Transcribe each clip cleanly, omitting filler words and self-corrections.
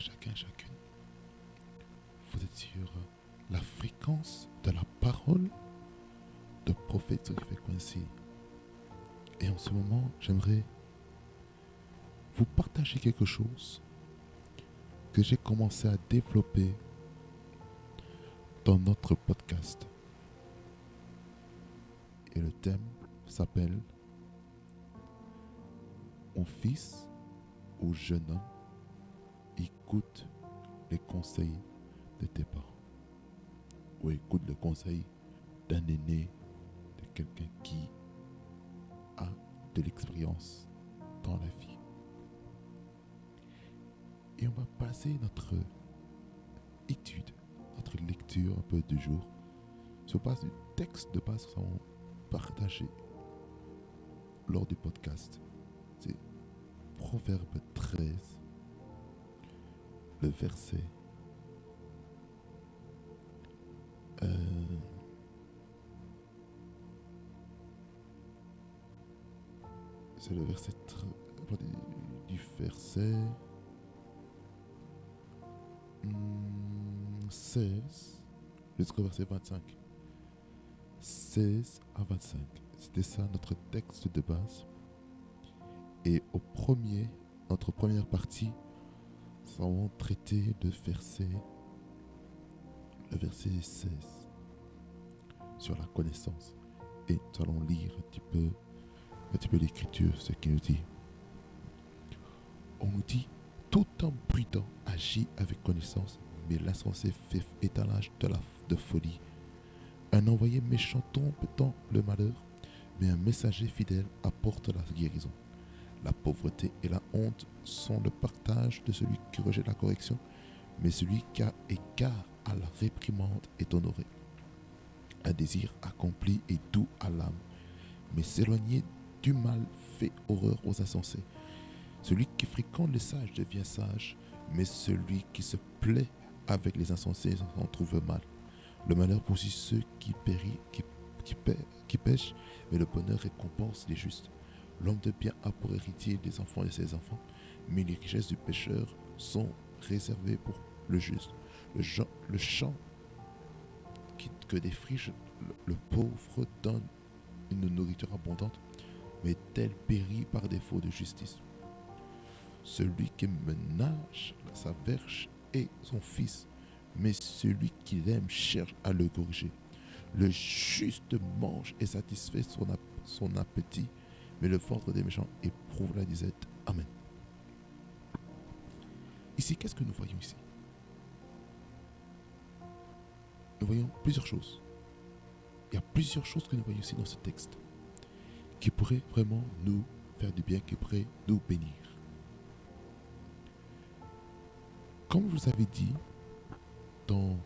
chacun et chacune. Vous êtes sur la fréquence de la parole de Prophète Frequency. Et en ce moment, j'aimerais vous partager quelque chose que j'ai commencé à développer dans notre podcast. Et le thème s'appelle Mon fils ou jeune homme, écoute les conseils de tes parents. Ou écoute le conseil d'un aîné, de quelqu'un qui a de l'expérience dans la vie. Et on va passer notre étude, notre lecture un peu du jour, sur base du texte de base que nous avons partagé lors du podcast. C'est Proverbe 13, le verset c'est le verset du verset 16 jusqu'au verset 25. 16 à 25. C'était ça notre texte de base. Et notre première partie, nous avons traité le verset 16 sur la connaissance. Et nous allons lire un petit peu l'écriture, ce qui nous dit. On nous dit, tout homme prudent agit avec connaissance, mais l'insensé fait étalage de folie. Un envoyé méchant tombe dans le malheur, mais un messager fidèle apporte la guérison. La pauvreté et la honte sont le partage de celui qui rejette la correction, mais celui qui a égard à la réprimande est honoré. Un désir accompli est doux à l'âme, mais s'éloigner du mal fait horreur aux insensés. Celui qui fréquente les sages devient sage, mais celui qui se plaît avec les insensés en trouve mal. Le malheur poursuit ceux qui pêchent, mais le bonheur récompense les justes. L'homme de bien a pour héritier les enfants de ses enfants, mais les richesses du pécheur sont réservées pour le juste. Le champ que défriche le pauvre donne une nourriture abondante, mais tel périt par défaut de justice. Celui qui ménage sa verge est son fils, mais celui qui l'aime cherche à le corriger. Le juste mange et satisfait son appétit, mais le ventre des méchants éprouve la disette. Amen. Ici, qu'est-ce que nous voyons ici? Nous voyons plusieurs choses. Il y a plusieurs choses que nous voyons ici dans ce texte qui pourraient vraiment nous faire du bien, qui pourraient nous bénir. Comme je vous avais dit dans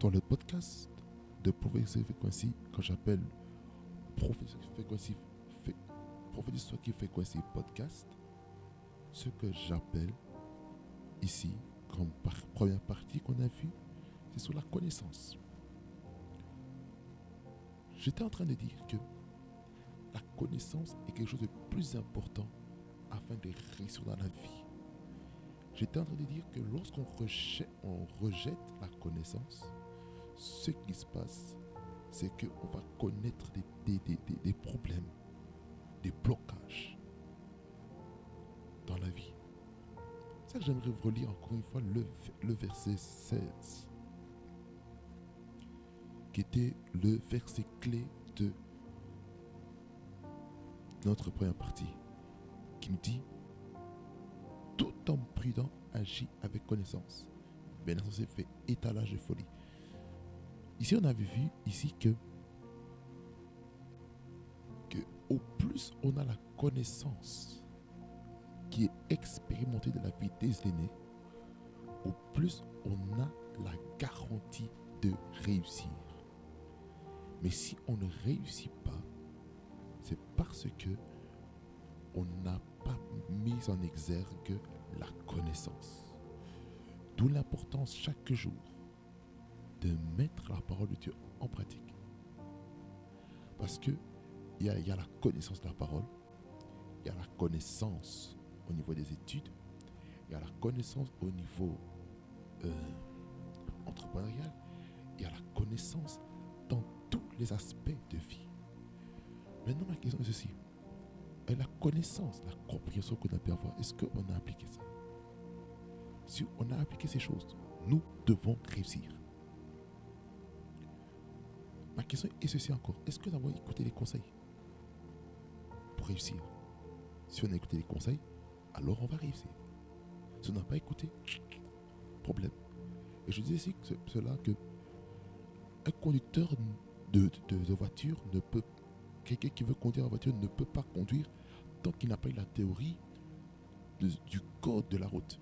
le podcast de Prophétie Frequency, quand j'appelle Prophétie Frequency podcast, ce que j'appelle ici comme première partie qu'on a vue, c'est sur la connaissance. J'étais en train de dire que la connaissance est quelque chose de plus important afin de réussir dans la vie. J'étais en train de dire que lorsqu'on rejette la connaissance, ce qui se passe, c'est qu'on va connaître des problèmes, des blocages dans la vie. C'est ça que j'aimerais vous relire encore une fois le verset 16, qui était le verset clé de notre première partie, qui nous dit: tout homme prudent agit avec connaissance, mais l'insensé fait étalage de folie. Ici, on avait vu que au plus on a la connaissance qui est expérimentée de la vie des aînés, au plus on a la garantie de réussir. Mais si on ne réussit pas, c'est parce que on n'a pas mis en exergue la connaissance. D'où l'importance chaque jour de mettre la parole de Dieu en pratique. Parce que il y a la connaissance de la parole, il y a la connaissance au niveau des études, il y a la connaissance au niveau entrepreneurial, il y a la connaissance dans tous les aspects de vie. Maintenant, ma question est ceci. La connaissance, la compréhension qu'on a pu avoir, est-ce qu'on a appliqué ça? Si on a appliqué ces choses, nous devons réussir. Ma question est ceci encore. Est-ce que nous avons écouté les conseils pour réussir? Si on a écouté les conseils, alors on va réussir. Si on n'a pas écouté, problème. Et je disais ici cela que un conducteur de voiture ne peut, quelqu'un qui veut conduire la voiture ne peut pas conduire tant qu'il n'a pas eu la théorie du code de la route.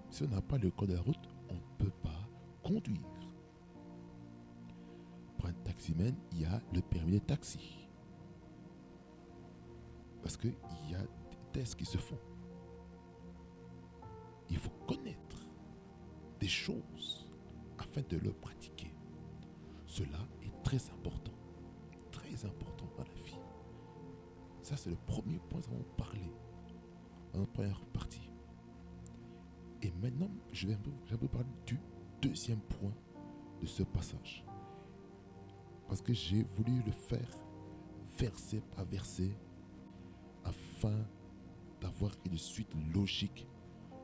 Si on n'a pas le code de la route, on ne peut pas conduire. Pour un taximan, il y a le permis de taxi. Parce qu'il y a des tests qui se font. Il faut connaître des choses afin de le pratiquer. Cela est très important dans la vie. Ça, c'est le premier point que nous avons parlé dans notre première partie. Et maintenant, je vais un peu parler du deuxième point de ce passage. Parce que j'ai voulu le faire verset par verset afin d'avoir une suite logique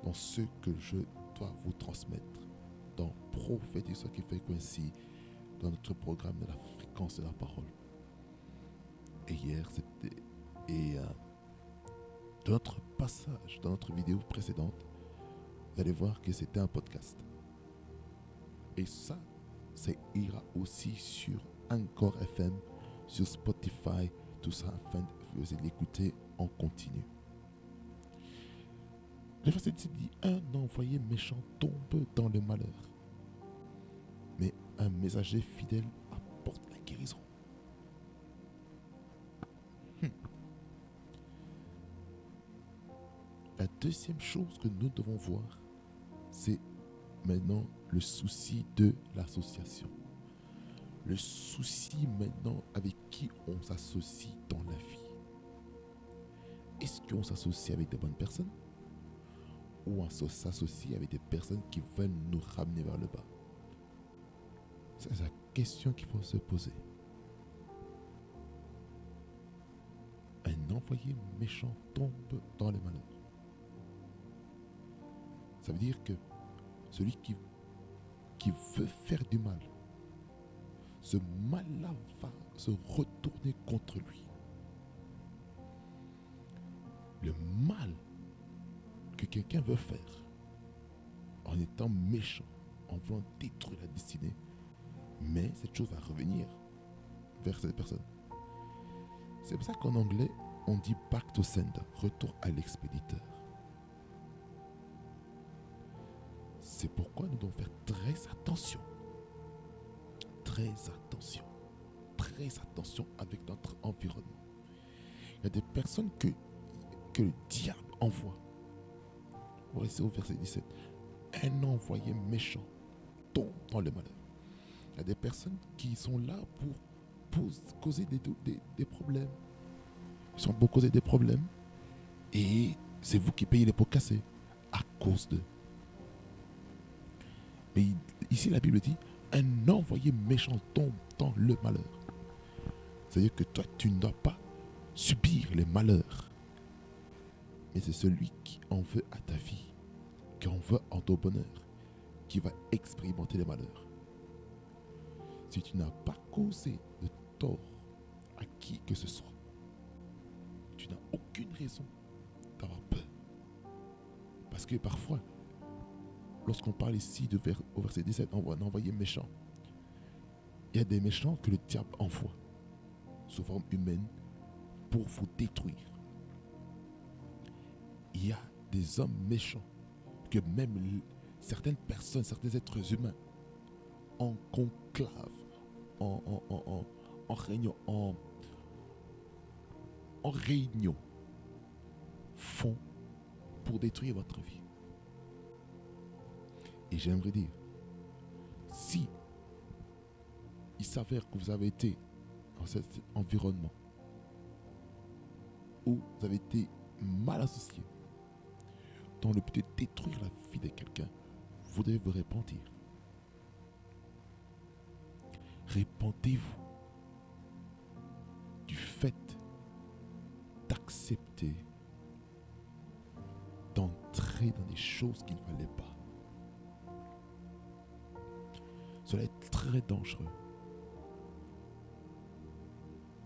dans ce que je dois vous transmettre dans Prophétiser qui fait ainsi dans notre programme de la fréquence de la parole. Et hier, dans notre passage, dans notre vidéo précédente, vous allez voir que c'était un podcast. Et ça ira aussi sur Anchor FM, sur Spotify, tout ça, afin de vous l'écouter en continu. Le verset 10 dit: un envoyé méchant tombe dans le malheur, mais un messager fidèle apporte la guérison. La deuxième chose que nous devons voir, c'est maintenant le souci de l'association. Le souci maintenant avec qui on s'associe dans la vie. Est-ce qu'on s'associe avec des bonnes personnes ou on s'associe avec des personnes qui veulent nous ramener vers le bas? C'est la question qu'il faut se poser. Un envoyé méchant tombe dans le malheur. Ça veut dire que celui qui veut faire du mal, ce mal-là va se retourner contre lui. Le mal que quelqu'un veut faire en étant méchant, en voulant détruire la destinée, mais cette chose va revenir vers cette personne. C'est pour ça qu'en anglais, on dit back to sender, retour à l'expéditeur. C'est pourquoi nous devons faire très attention avec notre environnement. Il y a des personnes que le diable envoie. On va rester au verset 17. Un envoyé méchant tombe dans le malheur. Il y a des personnes qui sont là pour causer des problèmes. Ils sont pour causer des problèmes. Et c'est vous qui payez les pots cassés à cause d'eux. Mais ici, la Bible dit, un envoyé méchant tombe dans le malheur. C'est-à-dire que toi, tu ne dois pas subir les malheurs. Mais c'est celui qui en veut à ta vie, qui en veut en ton bonheur, qui va expérimenter les malheurs. Si tu n'as pas causé de tort à qui que ce soit, tu n'as aucune raison d'avoir peur. Parce que parfois, lorsqu'on parle ici au verset 17, on voit un envoyé méchant. Il y a des méchants que le diable envoie sous forme humaine pour vous détruire. Il y a des hommes méchants que même certaines personnes, certains êtres humains en conclave, en réunion font pour détruire votre vie. Et j'aimerais dire, si il s'avère que vous avez été dans cet environnement où vous avez été mal associé, dans le but de détruire la vie de quelqu'un, vous devez vous repentir. Répentez-vous du fait d'accepter d'entrer dans des choses qu'il ne fallait pas. Cela est très dangereux.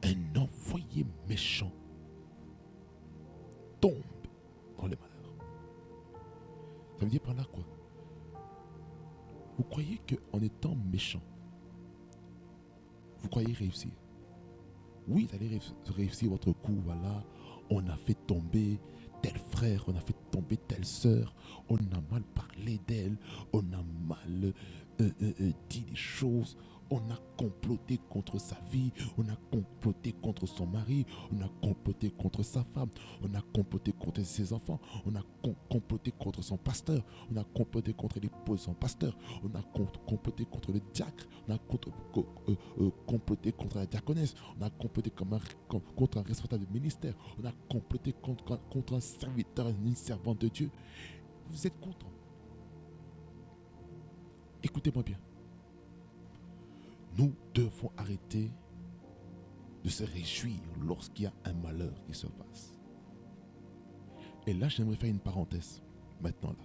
Un envoyé méchant tombe dans les malheurs. Ça veut dire par là quoi? Vous croyez qu'en étant méchant, vous croyez réussir? Oui, vous allez réussir votre coup. Voilà, on a fait tomber tel frère, on a fait tomber telle sœur, on a mal parlé d'elle, on a mal dit des choses, on a comploté contre sa vie, on a comploté contre son mari, on a comploté contre sa femme, on a comploté contre ses enfants, on a comploté contre son pasteur, on a comploté contre l'épouse de son pasteur, on a comploté contre le diacre, on a comploté contre la diaconesse, on a comploté contre un responsable de ministère, on a comploté contre un serviteur, une servante de Dieu. Vous êtes content? Écoutez-moi bien. Nous devons arrêter de se réjouir lorsqu'il y a un malheur qui se passe. Et là, j'aimerais faire une parenthèse, maintenant là.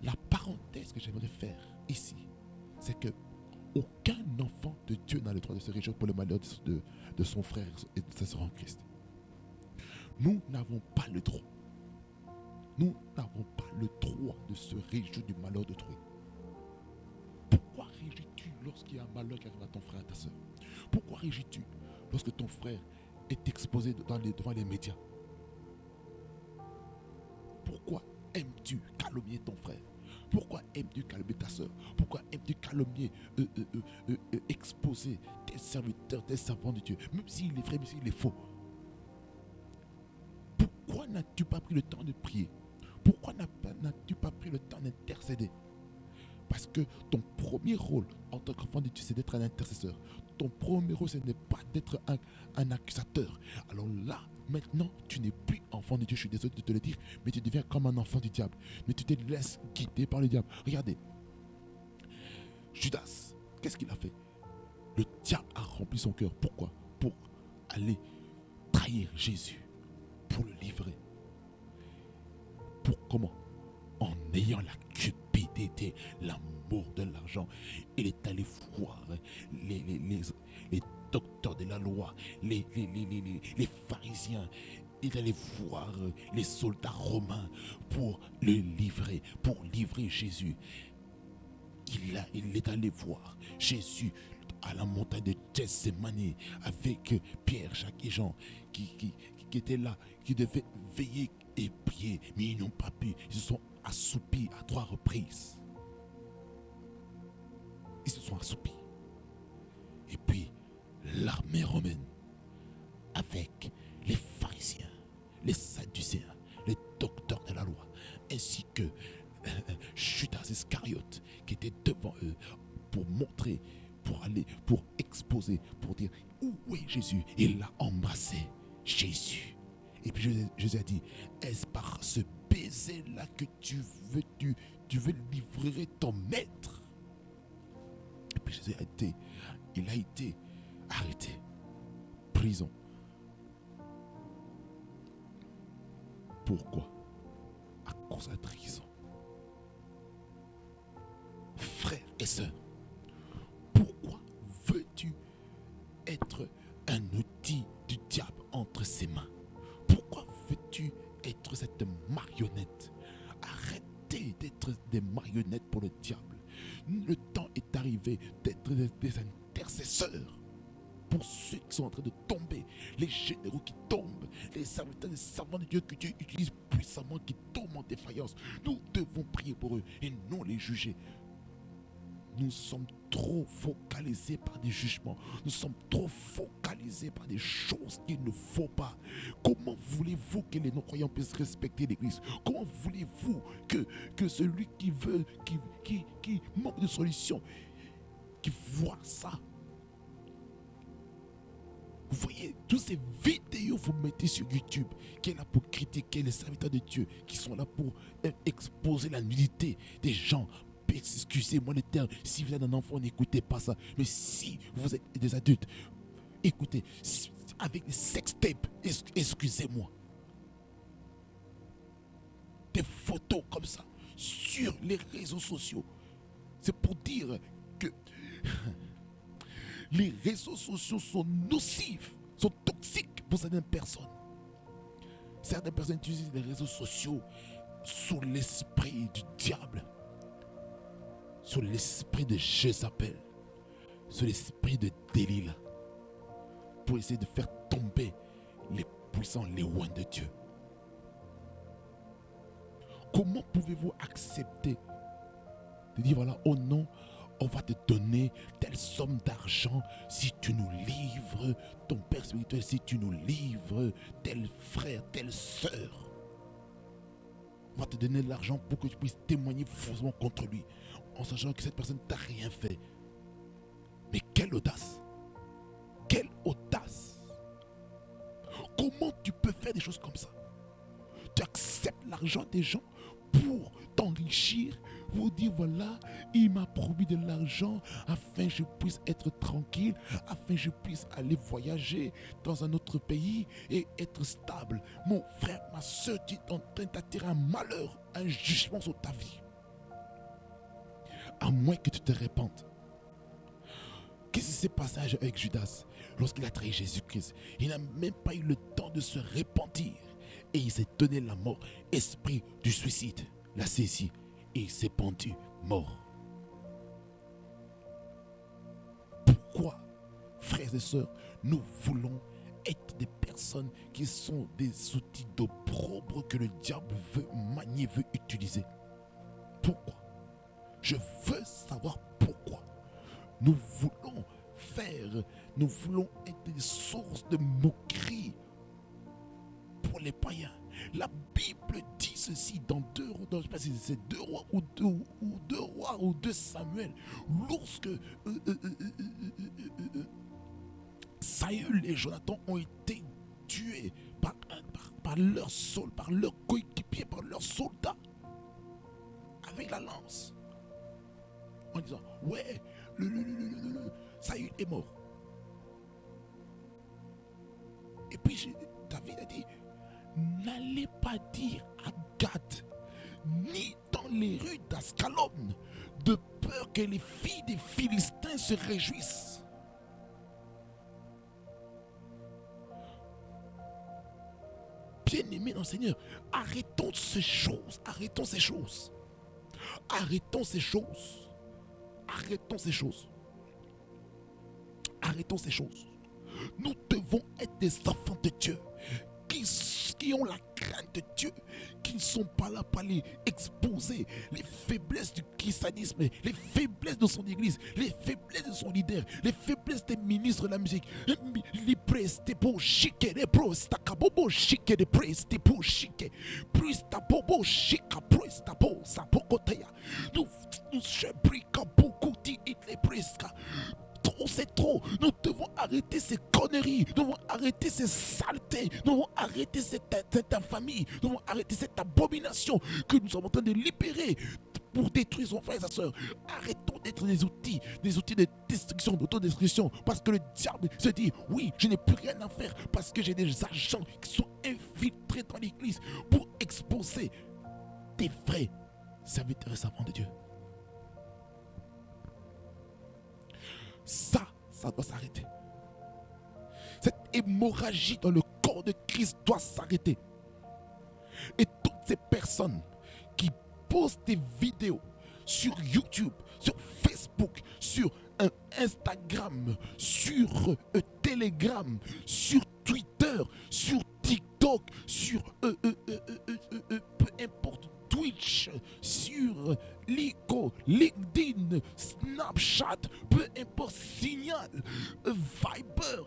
La parenthèse que j'aimerais faire ici, c'est que aucun enfant de Dieu n'a le droit de se réjouir pour le malheur de son frère et de sa sœur en Christ. Nous n'avons pas le droit. Nous n'avons pas le droit de se réjouir du malheur d'autrui. Pourquoi réjouis-tu lorsqu'il y a un malheur qui arrive à ton frère et à ta soeur? Pourquoi réjouis-tu lorsque ton frère est exposé devant les médias? Pourquoi aimes-tu calomnier ton frère? Pourquoi aimes-tu calomnier ta soeur? Pourquoi aimes-tu calomnier, exposer tes serviteurs, tes servants de Dieu, même s'il est vrai, même s'il est faux? Pourquoi n'as-tu pas pris le temps de prier? Pourquoi n'as-tu pas pris le temps d'intercéder? Parce que ton premier rôle en tant qu'enfant de Dieu, c'est d'être un intercesseur. Ton premier rôle, ce n'est pas d'être un accusateur. Alors là, maintenant, tu n'es plus enfant de Dieu. Je suis désolé de te le dire, mais tu deviens comme un enfant du diable. Mais tu te laisses guider par le diable. Regardez, Judas, qu'est-ce qu'il a fait? Le diable a rempli son cœur. Pourquoi? Pour aller trahir Jésus, pour le livrer. Pour comment? En ayant la cupidité, l'amour de l'argent, il est allé voir les docteurs de la loi, les pharisiens. Il est allé voir les soldats romains pour le livrer, pour livrer Jésus. Il est allé voir Jésus à la montagne de Gethsémani avec Pierre, Jacques et Jean qui étaient là, qui devaient veiller et prier, mais ils n'ont pas pu. Ils se sont assoupis à 3 reprises. Ils se sont assoupis. Et puis, l'armée romaine, avec les pharisiens, les sadducéens, les docteurs de la loi, ainsi que Judas Iscariote, qui était devant eux pour montrer, pour exposer, pour dire où est Jésus. Il l'a embrassé, Jésus. Et puis Jésus a dit, est-ce par ce baiser-là que tu veux livrer ton maître? Et puis Jésus il a été arrêté, prison. Pourquoi? À cause de la trahison. Frères et sœurs, pourquoi veux-tu être un outil du diable entre ses mains? Pourquoi veux-tu être cette marionnette? Arrêtez d'être des marionnettes pour le diable. Le temps est arrivé d'être des intercesseurs pour ceux qui sont en train de tomber, les généraux qui tombent, les serviteurs, les servants de Dieu que Dieu utilise puissamment, qui tombent en défaillance. Nous devons prier pour eux et non les juger. Nous sommes trop focalisés par des jugements. Nous sommes trop focalisés par des choses qu'il ne faut pas. Comment voulez-vous que les non-croyants puissent respecter l'Église? Comment voulez-vous que celui qui veut, qui manque de solution, qui voit ça, Vous voyez, toutes ces vidéos que vous mettez sur YouTube, qui est là pour critiquer les serviteurs de Dieu, qui sont là pour exposer la nudité des gens. Excusez-moi le terme, si vous êtes un enfant, n'écoutez pas ça. Mais si vous êtes des adultes, écoutez, avec les sextapes, excusez-moi. Des photos comme ça sur les réseaux sociaux. C'est pour dire que les réseaux sociaux sont nocifs, sont toxiques pour certaines personnes. Certaines personnes utilisent les réseaux sociaux sous l'esprit du diable, sous l'esprit de Jézabel, sous l'esprit de Delilah, pour essayer de faire tomber les puissants, les loin de Dieu. Comment pouvez-vous accepter de dire voilà, oh non, on va te donner telle somme d'argent si tu nous livres ton père spirituel, si tu nous livres tel frère, telle sœur. On va te donner de l'argent pour que tu puisses témoigner faussement contre lui, en sachant que cette personne t'a rien fait. Mais quelle audace! Quelle audace! Comment tu peux faire des choses comme ça? Tu acceptes l'argent des gens pour t'enrichir, pour dire voilà, il m'a promis de l'argent afin que je puisse être tranquille, afin que je puisse aller voyager dans un autre pays et être stable. Mon frère, ma soeur, tu es en train d'attirer un malheur, un jugement sur ta vie. À moins que tu te répandes. Qu'est-ce qui s'est passé avec Judas lorsqu'il a trahi Jésus-Christ? Il n'a même pas eu le temps de se repentir. Et il s'est donné la mort. Esprit du suicide l'a saisi et il s'est pendu mort. Pourquoi, frères et sœurs, nous voulons être des personnes qui sont des outils d'opprobre que le diable veut manier, veut utiliser? Pourquoi? Je veux savoir pourquoi. Nous voulons être des sources de moquerie pour les païens. La Bible dit ceci dans deux rois ou 2 Samuel. Lorsque Saül et Jonathan ont été tués par leurs coéquipiers, par leurs soldats, avec la lance, en disant ouais, Saül est mort. Et puis David a dit, n'allez pas dire à Gath, ni dans les rues d'Ascalon, de peur que les filles des Philistins se réjouissent. Bien-aimés dans le Seigneur, arrêtons ces choses. Nous devons être des enfants de Dieu qui ont la crainte de Dieu, qui ne sont pas là pour aller exposer les faiblesses du christianisme, les faiblesses de son église, les faiblesses de son leader, les faiblesses des ministres de la musique. Trop, c'est trop. Nous devons arrêter ces conneries. Nous devons arrêter ces saletés. Nous devons arrêter cette infamie. Nous devons arrêter cette abomination que nous sommes en train de libérer pour détruire son frère et sa soeur. Arrêtons d'être des outils de destruction, d'autodestruction. Parce que le diable se dit, oui, je n'ai plus rien à faire parce que j'ai des agents qui sont infiltrés dans l'église pour exposer des vrais serviteurs et servants de Dieu. Ça doit s'arrêter. Cette hémorragie dans le corps de Christ doit s'arrêter. Et toutes ces personnes qui postent des vidéos sur YouTube, sur Facebook, sur Instagram, sur Telegram, sur Twitter, sur TikTok, sur peu importe, Twitch, sur Lico, LinkedIn, Snapchat, peu importe, Signal, Viber,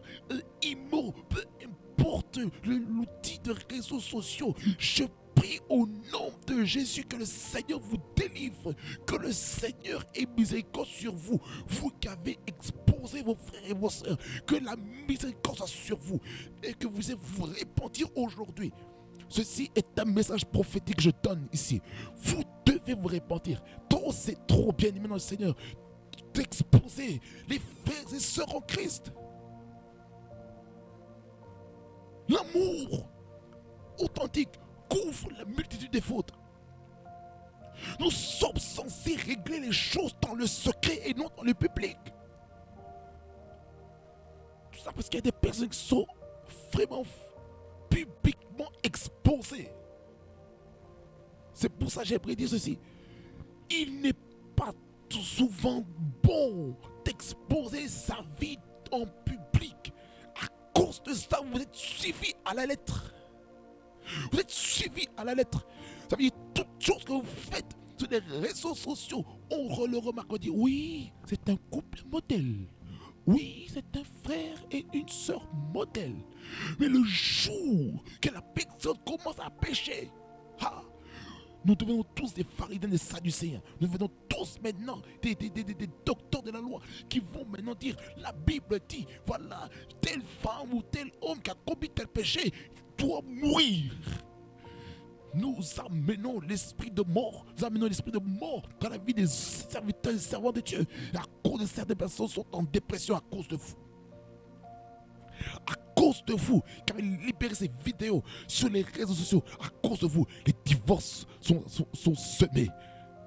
Imo, peu importe l'outil de réseaux sociaux. Je prie au nom de Jésus que le Seigneur vous délivre vivre. Que le Seigneur ait miséricorde sur vous, vous qui avez exposé vos frères et vos sœurs. Que la miséricorde soit sur vous et que vous ayez vous repentir aujourd'hui. Ceci est un message prophétique que je donne ici. Vous devez vous repentir. Trop, c'est trop, bien aimé dans le Seigneur, d'exposer les frères et sœurs en Christ. L'amour authentique couvre la multitude des fautes. Nous sommes censés régler les choses dans le secret et non dans le public. Tout ça parce qu'il y a des personnes qui sont vraiment publiquement exposées. C'est pour ça que j'aimerais dire ceci. Il n'est pas tout souvent bon d'exposer sa vie en public. À cause de ça, vous êtes suivi à la lettre. Vous êtes suivi à la lettre. Ça veut dire toute chose que vous faites sur les réseaux sociaux, on le remarque, on dit oui, c'est un couple modèle. Oui, c'est un frère et une sœur modèle. Mais le jour que la personne commence à pécher, nous devenons tous des pharisiens, des sadducéens. Nous devenons tous maintenant des docteurs de la loi qui vont maintenant dire, la Bible dit, voilà, telle femme ou tel homme qui a commis tel péché doit mourir. Nous amenons l'esprit de mort. Nous amenons l'esprit de mort dans la vie des serviteurs et servants de Dieu. Et à cause de certaines personnes sont en dépression à cause de vous. À cause de vous, qui avez libéré ces vidéos sur les réseaux sociaux, à cause de vous, les divorces sont semés.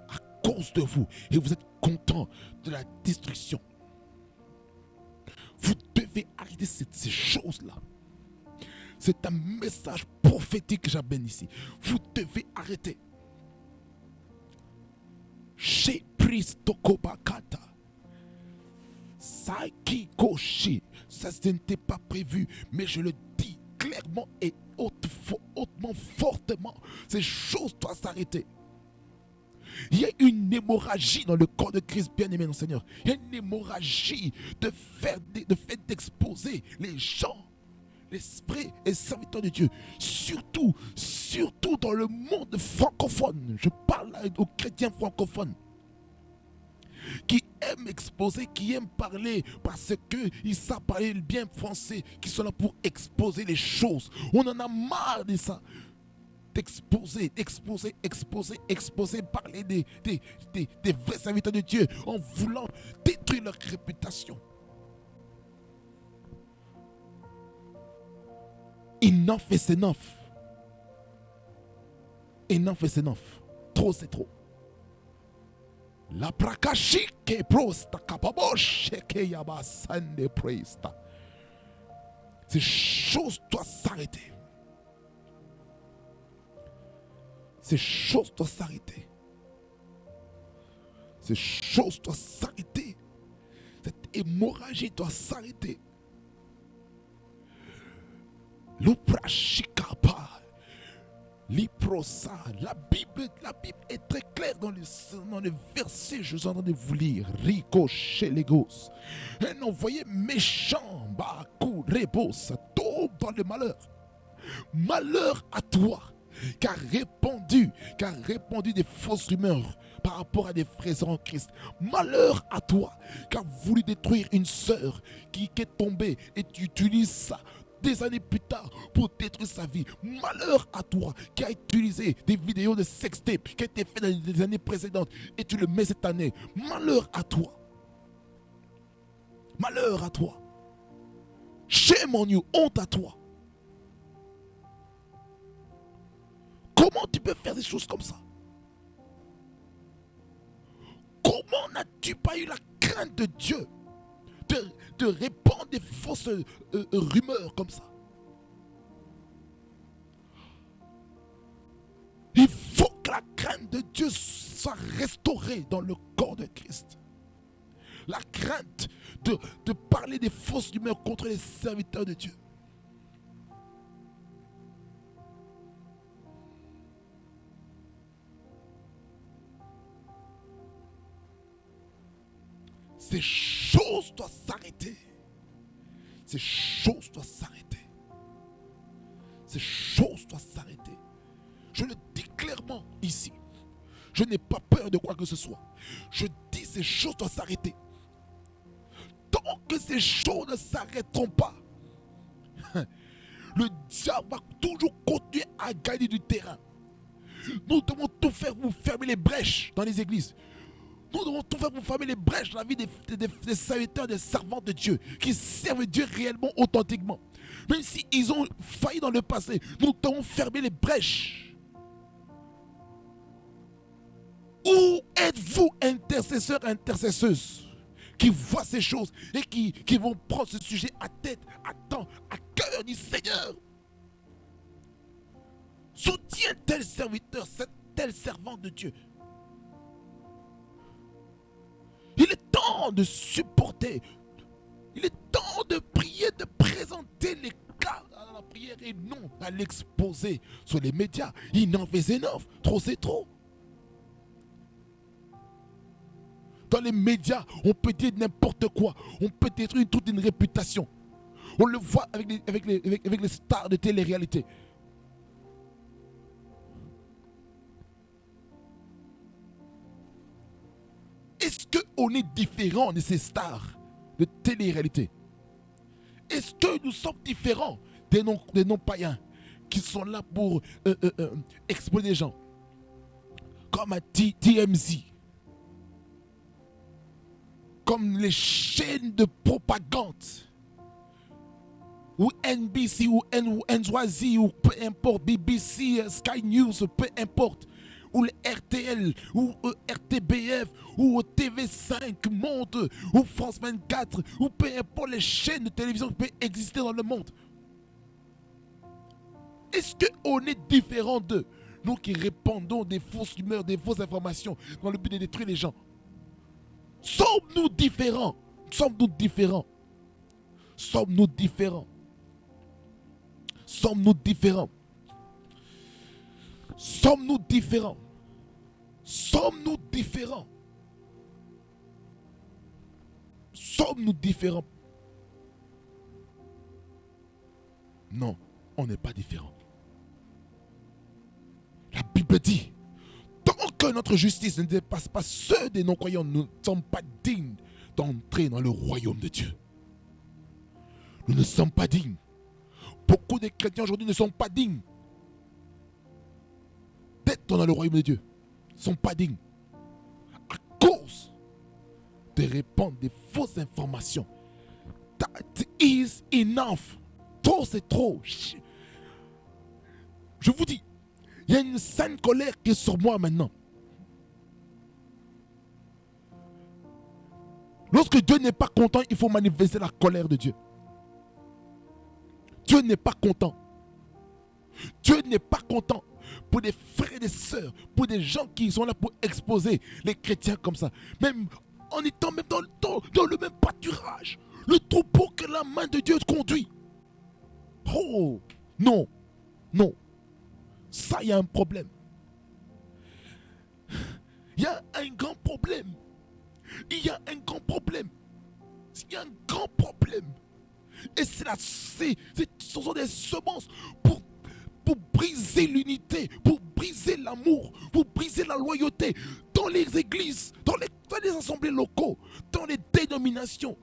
À cause de vous. Et vous êtes content de la destruction. Vous devez arrêter ces choses-là. C'est un message prophétique que j'amène ici. Vous devez arrêter. Chez Pristokobakata. Sakikoshi. Ça n'était pas prévu, mais je le dis clairement et hautement, fortement. Ces choses doivent s'arrêter. Il y a une hémorragie dans le corps de Christ, bien-aimé dans le Seigneur. Il y a une hémorragie de fait d'exposer les gens, les esprits et serviteurs de Dieu, surtout dans le monde francophone. Je parle aux chrétiens francophones qui aiment exposer, qui aiment parler parce qu'ils savent parler bien français, qui sont là pour exposer les choses. On en a marre de ça. D'exposer, parler des vrais serviteurs de Dieu en voulant détruire leur réputation. Enough is enough. Enough is enough. Trop, c'est trop. La prakashike prosta kapabosheke yabasande presta. Ces choses doivent s'arrêter. Ces choses doivent s'arrêter. Ces choses doivent s'arrêter. Cette hémorragie doit s'arrêter. L'uprashikapa. L'iprosa. La Bible est très claire dans le verset. Je vous entends de vous lire. Ricochet legos. Un envoyé méchant. Baku rebos. Tombe dans le malheur. Malheur à toi. Qui a répandu des fausses rumeurs par rapport à des frères en Christ. Malheur à toi qui a voulu détruire une sœur qui est tombée et tu utilises ça des années plus tard pour détruire sa vie. Malheur à toi qui a utilisé des vidéos de sextape qui a été fait dans les années précédentes et tu le mets cette année. Malheur à toi. Malheur à toi. Shame on you. Honte à toi. Comment tu peux faire des choses comme ça? Comment n'as-tu pas eu la crainte de Dieu de répandre des fausses rumeurs comme ça? Il faut que la crainte de Dieu soit restaurée dans le corps de Christ. La crainte de parler des fausses rumeurs contre les serviteurs de Dieu. Ces choses doivent s'arrêter. Ces choses doivent s'arrêter. Ces choses doivent s'arrêter. Je le dis clairement ici. Je n'ai pas peur de quoi que ce soit. Je dis ces choses doivent s'arrêter. Tant que ces choses ne s'arrêteront pas, le diable va toujours continuer à gagner du terrain. Nous devons tout faire pour fermer les brèches dans les églises. Nous devons tout faire pour fermer les brèches dans la vie des serviteurs, des servantes de Dieu, qui servent Dieu réellement, authentiquement. Même s'ils ont failli dans le passé, nous devons fermer les brèches. Où êtes-vous, intercesseurs, intercesseuses, qui voient ces choses et qui vont prendre ce sujet à tête, à temps, à cœur du Seigneur? Soutiens tel serviteur, tel servant de Dieu. Il est temps de supporter. Il est temps de prier, de présenter les cas à la prière et non à l'exposer sur les médias. Il en fait enough. Trop, c'est trop. Dans les médias, on peut dire n'importe quoi. On peut détruire toute une réputation. On le voit avec les stars de télé-réalité. Est-ce qu'on est différent de ces stars de télé-réalité? Est-ce que nous sommes différents des non-païens qui sont là pour exposer les gens? Comme à TMZ, comme les chaînes de propagande, ou NBC, ou NYZ, ou peu importe, BBC, Sky News, peu importe, ou le RTL, ou RTBF, ou TV5 Monde, ou France 24, ou peu importe les chaînes de télévision qui peuvent exister dans le monde. Est-ce qu'on est différent d'eux? Nous qui répandons des fausses rumeurs, des fausses informations dans le but de détruire les gens. Sommes-nous différents? Sommes-nous différents? Sommes-nous différents? Sommes-nous différents? Sommes-nous différents? Sommes-nous différents? Sommes-nous différents? Non, on n'est pas différents. La Bible dit, tant que notre justice ne dépasse pas ceux des non-croyants, nous ne sommes pas dignes d'entrer dans le royaume de Dieu. Nous ne sommes pas dignes. Beaucoup de chrétiens aujourd'hui ne sont pas dignes d'être dans le royaume de Dieu. Ils ne sont pas dignes. À cause de répandre des fausses informations. That is enough. Trop, c'est trop. Je vous dis, il y a une sainte colère qui est sur moi maintenant. Lorsque Dieu n'est pas content, il faut manifester la colère de Dieu. Dieu n'est pas content. Dieu n'est pas content pour des frères et des sœurs, pour des gens qui sont là pour exposer les chrétiens comme ça. Même en étant même dans le même pâturage, le troupeau que la main de Dieu conduit. Oh, non, non. Ça, il y a un problème. Il y a un grand problème. Il y a un grand problème. Il y a un grand problème. Et ce sont des semences pour briser l'unité, pour briser l'amour, pour briser la loyauté dans les églises, dans les assemblées locaux, dans les dénominations.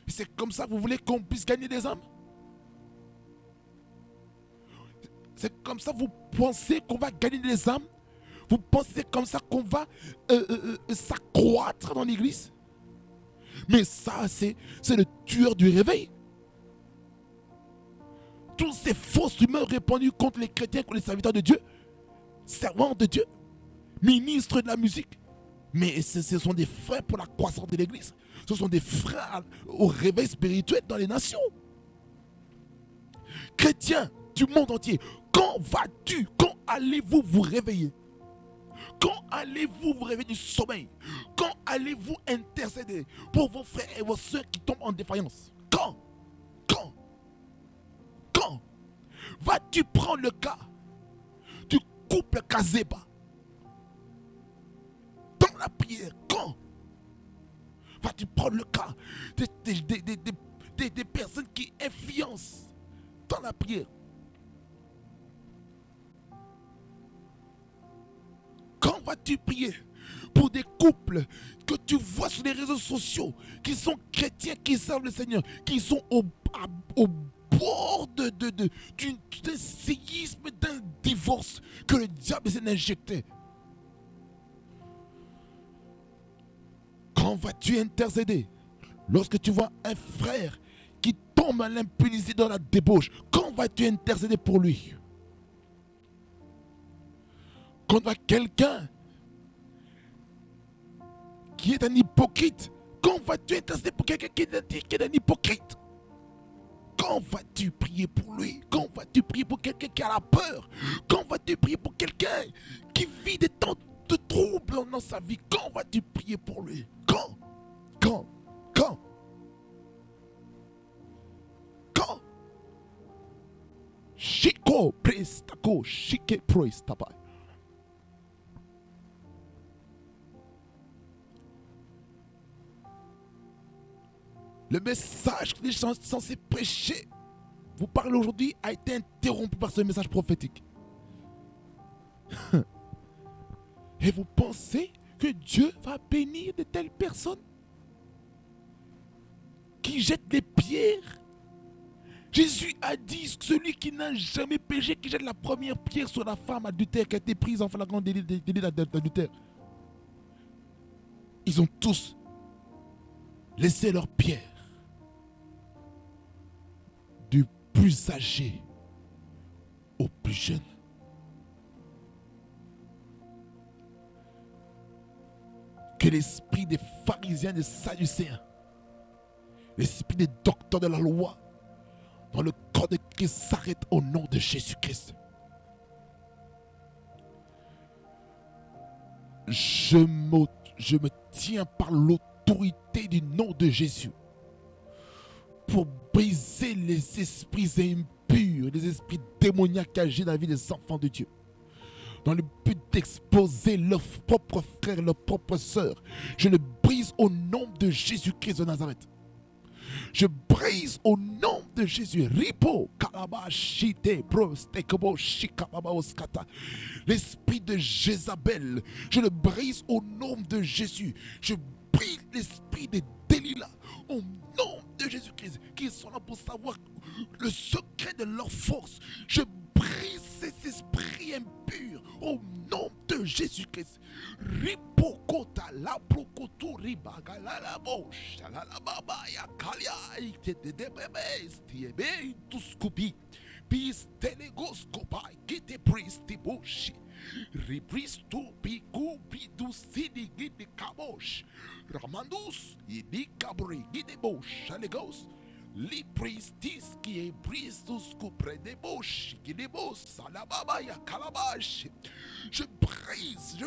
Et c'est comme ça que vous voulez qu'on puisse gagner des âmes? C'est comme ça que vous pensez qu'on va gagner des âmes? Vous pensez comme ça qu'on va s'accroître dans l'église? Mais ça, c'est le tueur du réveil. Toutes ces fausses rumeurs répandues contre les chrétiens, contre les serviteurs de Dieu, servants de Dieu, ministres de la musique. Mais ce sont des frères pour la croissance de l'église. Ce sont des frères au réveil spirituel dans les nations. Chrétiens du monde entier, quand allez-vous vous réveiller? Quand allez-vous vous réveiller du sommeil? Quand allez-vous intercéder pour vos frères et vos soeurs qui tombent en défaillance? Quand vas-tu prendre le cas du couple Kazeba dans la prière? Quand vas-tu prendre le cas des personnes qui influencent dans la prière? Quand vas-tu prier pour des couples que tu vois sur les réseaux sociaux, qui sont chrétiens, qui servent le Seigneur, qui sont au bord d'un séisme, d'un divorce que le diable s'est injecté? Quand vas-tu intercéder lorsque tu vois un frère qui tombe à l'impunité dans la débauche? Quand vas-tu intercéder pour lui? Quand tu as quelqu'un qui est un hypocrite, quand vas-tu intercéder pour quelqu'un qui est un hypocrite? Quand vas-tu prier pour lui? Quand vas-tu prier pour quelqu'un qui a la peur? Quand vas-tu prier pour quelqu'un qui vit des temps de troubles dans sa vie? Quand vas-tu prier pour lui? Quand? Chico prestako, chique prestabai. Le message que les gens sont censés prêcher, vous parlez aujourd'hui, a été interrompu par ce message prophétique. Et vous pensez que Dieu va bénir de telles personnes qui jettent des pierres? Jésus a dit, celui qui n'a jamais péché, qui jette la première pierre sur la femme adultère qui a été prise en flagrant délit d'adultère. Ils ont tous laissé leur pierre. Du plus âgé au plus jeune. Que l'esprit des pharisiens, des sadducéens, l'esprit des docteurs de la loi, dans le corps de Christ s'arrête au nom de Jésus-Christ. Je me tiens par l'autorité du nom de Jésus pour briser les esprits impurs, les esprits démoniaques qui agissent dans la vie des enfants de Dieu, dans le but d'exposer leurs propres frères, leurs propres sœurs. Je le brise au nom de Jésus-Christ de Nazareth. Je brise au nom de Jésus. Ripo, kalabashite, prostekebo, shikababaoskata. L'esprit de Jézabel, je le brise au nom de Jésus. Je brise l'esprit de Delilah au nom de Jésus-Christ, qui sont là pour savoir le secret de leur force. Je brise ces esprits impurs au nom de Jésus-Christ. Ripokota la prokotu ribaga la la bosh la la baba ya kalia ite de bebe stiebe tuskupi bis telegoskopa kite pristi boshi ripristu piku pidu sidi gide kabosh ramandus ibi kabri gide bosh alegos li pristis qui est pristus coupre de bosh qui de boss la baba ya kalabash. Je brise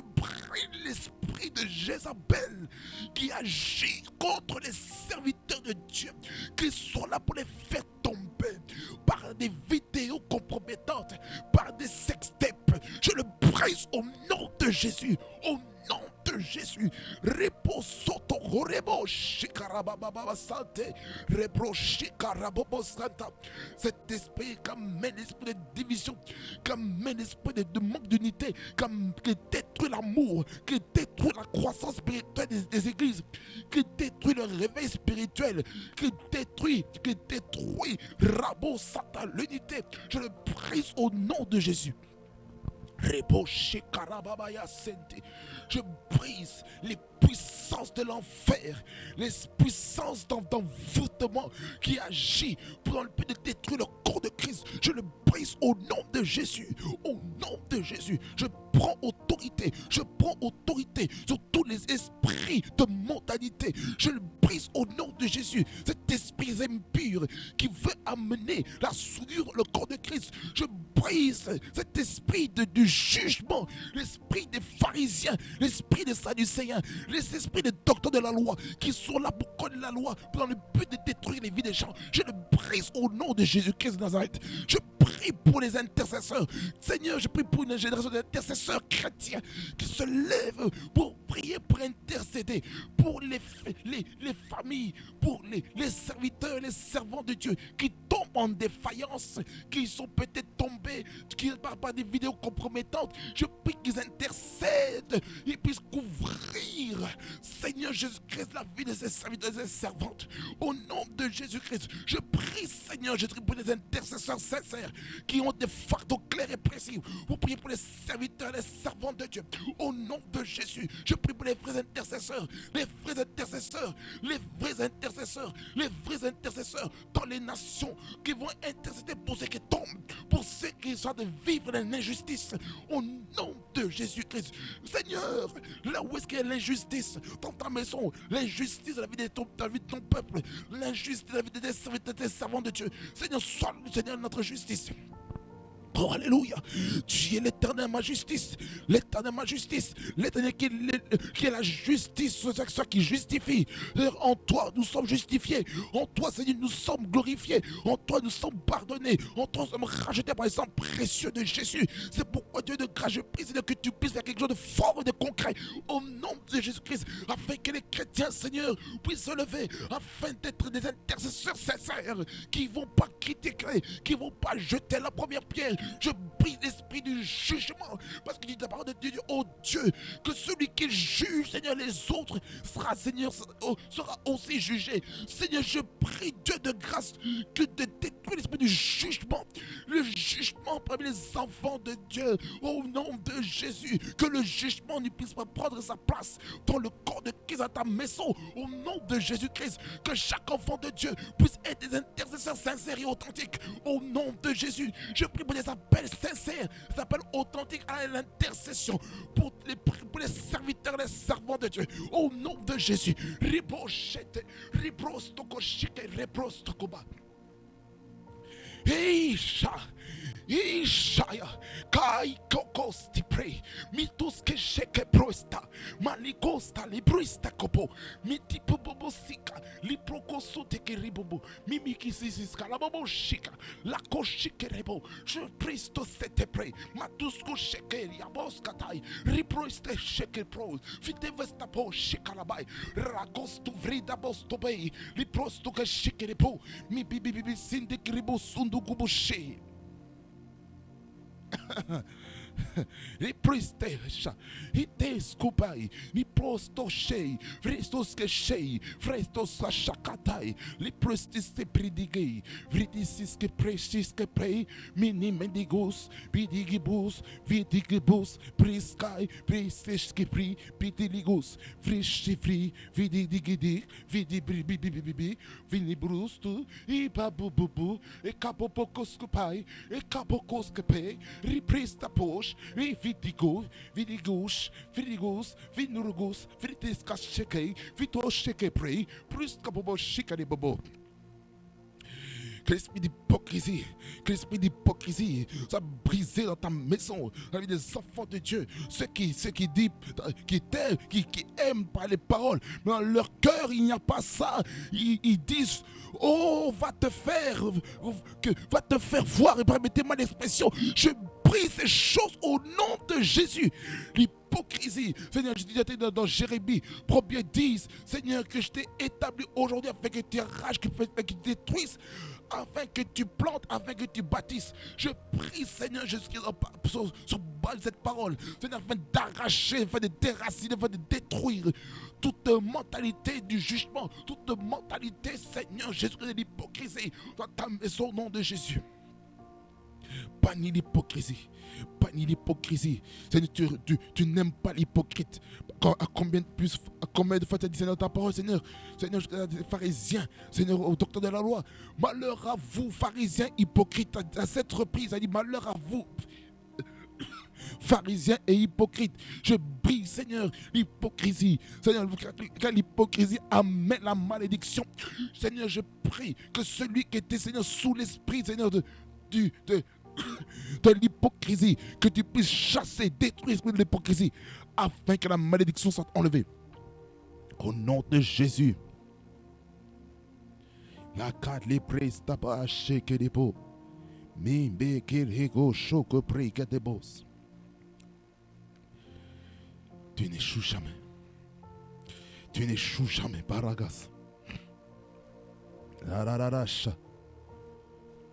l'esprit de Jézabel qui agit contre les serviteurs de Dieu, qui sont là pour les faire tomber par des vidéos compromettantes, par des sextapes. Je le brise au nom de Jésus, au nom de Jésus. Reposoto rebo shikarababa santé, rebro shikarabobo santa. Cet esprit comme un esprit de division, comme un esprit de manque d'unité, qui détruit l'amour, qui détruit la croissance spirituelle des églises, qui détruit le réveil spirituel, qui détruit Rabo Satan, l'unité. Je le brise au nom de Jésus. Je brise les puissances de l'enfer, les puissances d'envoûtement qui agit pour le but de détruire le corps de Christ. Je le brise au nom de Jésus. Au nom de Jésus, je prends autorité sur tous les esprits de mondanité. Je le brise au nom de Jésus. Cet esprit impur qui veut amener la souillure, le corps de Christ. Je brise cet esprit du jugement, l'esprit des pharisiens, l'esprit des sadducéens, les esprits des docteurs de la loi qui sont là pour connaître la loi, dans le but de détruire les vies des gens. Je le brise au nom de Jésus-Christ de Nazareth. Je prie pour les intercesseurs. Seigneur, je prie pour une génération d'intercesseurs chrétiens qui se lèvent pour prier, pour intercéder, pour les familles, pour les serviteurs, les servants de Dieu qui tombent en défaillance, qui sont peut-être tombés, qui par des vidéos compromettantes. Je prie qu'ils intercèdent et puissent couvrir, Seigneur Jésus-Christ, la vie de ces serviteurs et ces servantes. Au nom de Jésus-Christ, je prie, Seigneur Jésus-Christ, pour les intercesseurs sincères qui ont des fardeaux clairs et précis. Vous priez pour les serviteurs et les servantes de Dieu. Au nom de Jésus, je prie pour les vrais intercesseurs, les vrais intercesseurs, les vrais intercesseurs, les vrais intercesseurs dans les nations qui vont intercéder pour ceux qui tombent, pour ceux qui sont de vivre l'injustice. Au nom de Jésus-Christ, Seigneur, là où est-ce qu'il y a l'injustice dans ta maison, l'injustice de la vie de ton peuple, l'injustice de la vie des serviteurs, des servants de Dieu, Seigneur, sois le Seigneur notre justice. Oh, alléluia. Tu es l'éternel ma justice. L'éternel ma justice. L'éternel qui est la justice. C'est ça qui justifie. En toi, nous sommes justifiés. En toi, Seigneur, nous sommes glorifiés. En toi, nous sommes pardonnés. En toi, nous sommes rachetés par le sang précieux de Jésus. C'est pourquoi, Dieu de grâce, je prie, Seigneur, que tu puisses faire quelque chose de fort et de concret. Au nom de Jésus-Christ. Afin que les chrétiens, Seigneur, puissent se lever. Afin d'être des intercesseurs sincères. Qui ne vont pas critiquer. Qui ne vont pas jeter la première pierre. Je brise l'esprit du jugement, parce que dit la parole de Dieu, oh Dieu, que celui qui juge, Seigneur, les autres sera, Seigneur, sera aussi jugé. Seigneur, je prie, Dieu de grâce, que de détruire l'esprit du jugement, le jugement parmi les enfants de Dieu, au nom de Jésus, que le jugement ne puisse pas prendre sa place dans le corps de Christ à ta maison, au nom de Jésus-Christ, que chaque enfant de Dieu puisse être des intercesseurs sincères et authentiques, au nom de Jésus. Je prie pour des appels sincères, des appels authentiques à l'intercession pour les serviteurs, les servants de Dieu, au nom de Jésus. Ribochete, riprostokoshike, reprostokoba. Isha, Ishaya, Kai Kokos ti pray, Mitus ke sheke prosta, Malikosta librista kopo, Miti pobobo sika, Liprokoso teke ribobo, Mimiki sisiska, la bobo shika, la koshike rebo, je pristo sete pray, Matusko sheke, Yaboskatai, Riproiste sheke pros, Fite vestapo shikalabai, Ragostu vrida bostobei, Liprosto ke shike rebo, Mi bibi sindik ribo sundu gubushi. Ripristesha, Itescupai, Miprostoshei, Fristoskeshei, Frestosashakatai, Liprististe pridigei, Vritisiske preciske prei, Mini mendigos, Pidigibus, Vidigibus, Priskai, Pristeske pri, Pitiligos, Frishifri, Vidigidi, Vidibribibibi, Vinibrustu, Ibabububu, Ekapopokoskupai, Ekapokoskepe, Riprista posh, Vidigos, Vinurgos, Vitiska sheke, Vito sheke prey, Priskabobo shikari bobo. Que l'esprit d'hypocrisie, soit brisé dans ta maison, dans la vie des enfants de Dieu, ceux qui aiment par les paroles, mais dans leur cœur il n'y a pas ça. Ils disent, oh, va te faire voir, et permettez-moi l'expression, je brise ces choses au nom de Jésus. L'hypocrisie, Seigneur, je dis dans Jérémie, Proverbe 10, Seigneur, que je t'ai établi aujourd'hui afin que tu arraches, que tu détruises, afin que tu plantes, afin que tu bâtisses. Je prie, Seigneur, Jésus-Christ, sur base de cette parole, Seigneur, afin d'arracher, afin de déraciner, afin de détruire toute mentalité du jugement, toute mentalité, Seigneur, Jésus-Christ, de l'hypocrisie dans ta maison, au nom de Jésus. Bannis l'hypocrisie. Bannis l'hypocrisie. Seigneur, tu n'aimes pas l'hypocrite. À combien de fois tu as dit, Seigneur, ta parole, Seigneur, les pharisiens, Seigneur, au docteur de la loi, malheur à vous, pharisiens hypocrites. À cette reprise, il a dit, malheur à vous, pharisiens et hypocrites. Je brise, Seigneur, l'hypocrisie. Seigneur, car l'hypocrisie amène la malédiction. Seigneur, je prie que celui qui était, Seigneur, sous l'esprit, Seigneur, de l'hypocrisie, que tu puisses chasser, détruire l'esprit de l'hypocrisie, afin que la malédiction soit enlevée. Au nom de Jésus. La carte les presta pas shake des beaux. Mimbe qu'il ego choque preke des boss. Tu n'échoues jamais. Tu n'échoues jamais, Baragas. La la la la cha.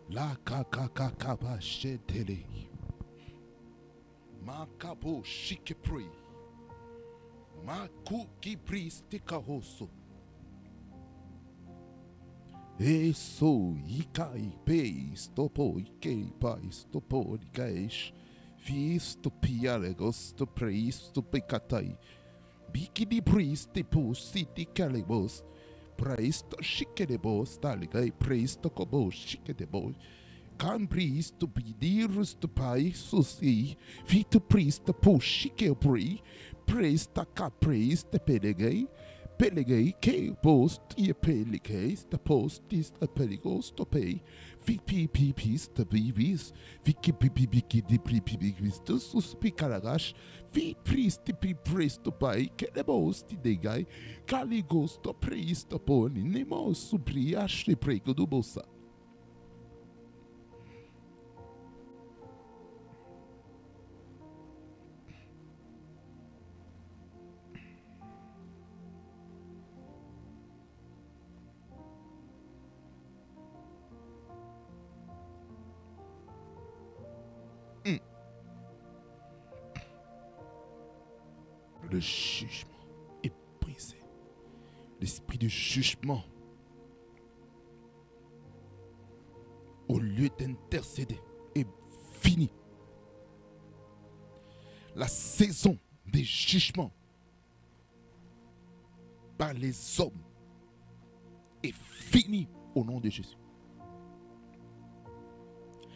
La kakakakaba télé. Ma capo chique pri. Ma cookie priest carosso. E so ikai pei stopo ikei pai stopo ikaish. Fisto piare gosto preisto pecatai. Bikini priest po city calibos. Presto chique de bos taligai presto cobo chique de bos. Can priest bidirus to pai susi. Vito priest po chique pri. Presta ca priest pelegay. Pelegay ke post ie pelegay sta post is a peligos to pay. Vipi pipis to bibis. Viki pipi biki di pipibis to suspicaragash. Vi priest pi presto pai ke de post degay. Caligos to priest poni nemo subriash de prego do bossa. Le jugement est brisé. L'esprit du jugement, au lieu d'intercéder, est fini. La saison des jugements par les hommes est finie au nom de Jésus.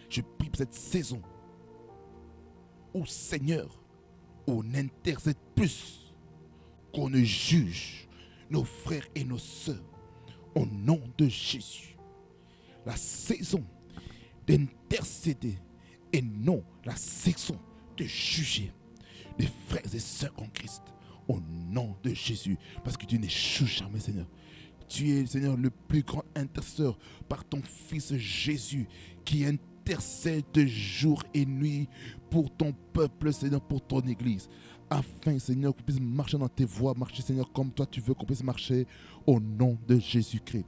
Je prie pour cette saison où, Seigneur, on intercède plus qu'on ne juge nos frères et nos sœurs au nom de Jésus. La saison d'intercéder et non la saison de juger les frères et sœurs en Christ au nom de Jésus, parce que tu n'échoues jamais, Seigneur. Tu es, Seigneur, le plus grand intercesseur par ton Fils Jésus qui intercède jour et nuit pour ton peuple, Seigneur, pour ton Église. Afin, Seigneur, qu'on puisse marcher dans tes voies, marcher, Seigneur, comme toi tu veux qu'on puisse marcher au nom de Jésus-Christ.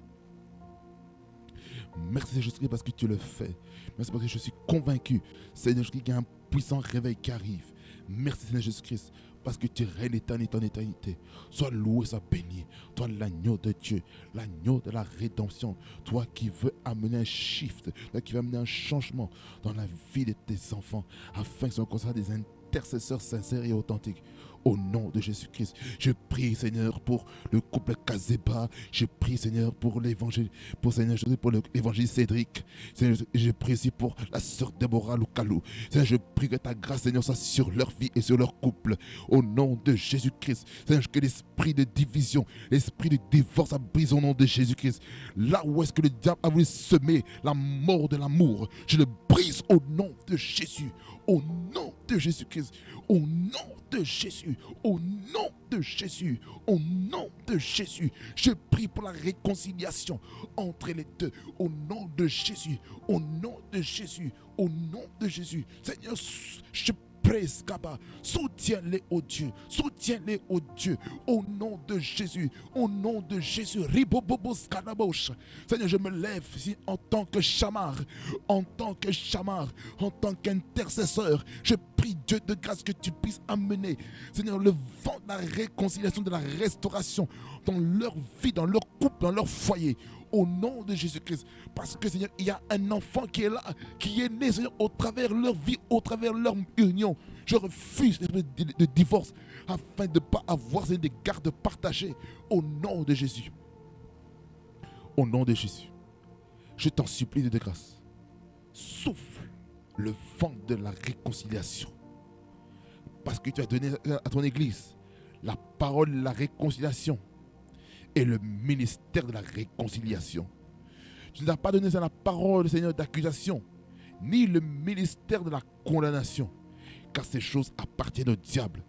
Merci, Jésus-Christ, parce que tu le fais. Merci parce que je suis convaincu, Seigneur Jésus-Christ, qu'il y a un puissant réveil qui arrive. Merci, Seigneur Jésus-Christ, parce que tu règnes d'éternité en éternité. Sois loué, sois béni. Toi, l'agneau de Dieu, l'agneau de la rédemption. Toi qui veux amener un shift, toi qui veux amener un changement dans la vie de tes enfants, afin qu'ils soient des intercesseurs sincères et authentiques. Au nom de Jésus-Christ, je prie, Seigneur, pour le couple Kazeba. Je prie, Seigneur, pour l'évangile, pour l'évangile Cédric. Seigneur, je prie aussi pour la sœur Déborah Loukalou. Seigneur, je prie que ta grâce, Seigneur, soit sur leur vie et sur leur couple. Au nom de Jésus-Christ, Seigneur, que l'esprit de division, l'esprit de divorce a brisé au nom de Jésus-Christ. Là où est-ce que le diable a voulu semer la mort de l'amour, je le brise au nom de Jésus. Au nom de Jésus-Christ, au nom de Jésus, au nom de Jésus, au nom de Jésus, je prie pour la réconciliation entre les deux, au nom de Jésus, au nom de Jésus, au nom de Jésus. Seigneur, je prie, soutiens-les, ô Dieu, soutiens-les, ô Dieu, au nom de Jésus, au nom de Jésus. Seigneur, je me lève ici en tant que chamar, en tant qu'intercesseur. Je prie, Dieu de grâce, que tu puisses amener, Seigneur, le vent de la réconciliation, de la restauration dans leur vie, dans leur couple, dans leur foyer. Au nom de Jésus-Christ. Parce que, Seigneur, il y a un enfant qui est là, qui est né, Seigneur, au travers leur vie, au travers leur union. Je refuse de divorce afin de ne pas avoir des gardes partagés. Au nom de Jésus. Au nom de Jésus. Je t'en supplie de grâce. Souffle le vent de la réconciliation. Parce que tu as donné à ton Église la parole de la réconciliation et le ministère de la réconciliation. Tu n'as pas donné la parole, Seigneur, d'accusation, ni le ministère de la condamnation, car ces choses appartiennent au diable.